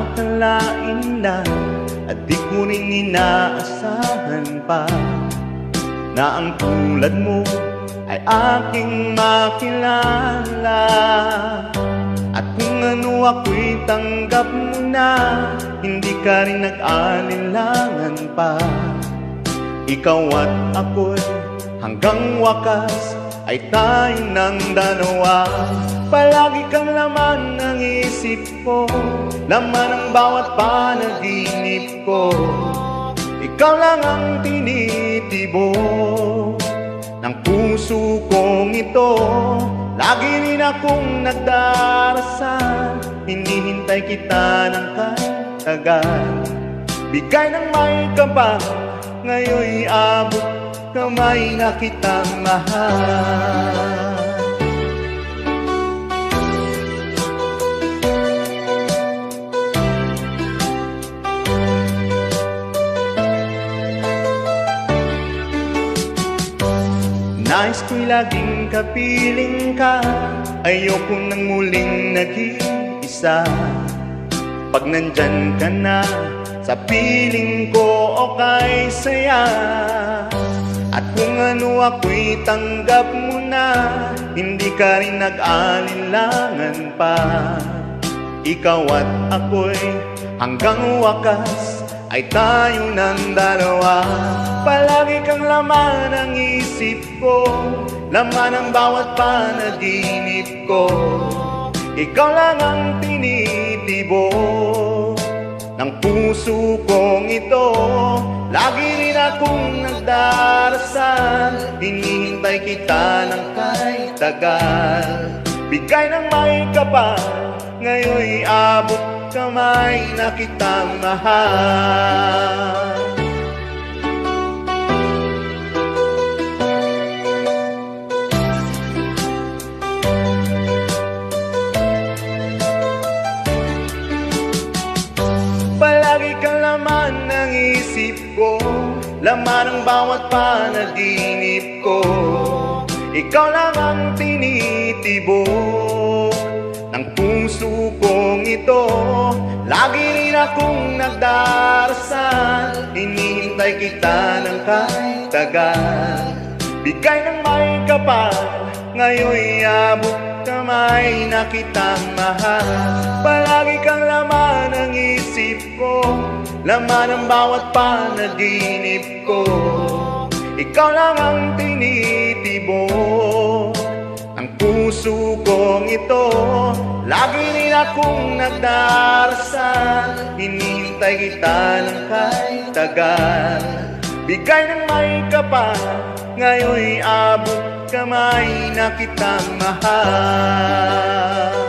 akalain na at di ko rin inaasahan pa na ang tulad mo ay aking makilala. At kung ano ako'y tanggap mo na, hindi ka rin nag-alinlangan pa. Ikaw at ako'y hanggang wakas ay tayo ng dalawa. Palagi kang laman ng isip ko, laman ng bawat panaginip ko. Ikaw lang ang tinitibo ng puso kong ito. Lagi rin akong nagdarasal, hinihintay kita ng katagal. Bigay ng may kapal, ngayon'y abot kamay na kitang mahal. Nais ko'y laging kapiling ka, ayoko nang muling nag-iisa. Pag nandyan ka na, sa piling ko okay saya. At kung ano ako'y tanggap mo na, hindi ka rin nag-alinlangan pa. Ikaw at ako'y hanggang wakas ay tayo ng dalawa. Palagi kang laman ng isip ko, laman ng bawat panaginip ko. Ikaw lang ang tinitibo ng puso kong ito. Lagi rin akong nagdarasal, hinihintay kita ng kahit tagal. Bigay ng may kapal, ngayon'y abot kamay na kitang mahal. Palagi kang laman ng isip ko, laman ng bawat panaginip ko. Ikaw lang ang tinitibo ng puso kong ito. Lagi rin akong nagdarasal, hinihintay kita ng kahit tagal. Bigay ng may kapal, ngayon'y abot kamay na kitang mahal. Palagi kang laman ng isip ko, laman ng bawat panaginip ko. Ikaw lang ang tinitibo ang puso kong ito. Lagi rin akong nagdarasal, hinihintay kita ng kahit tagal. Bigay ng may kapal, ngayon'y abot kamay na kitang mahal.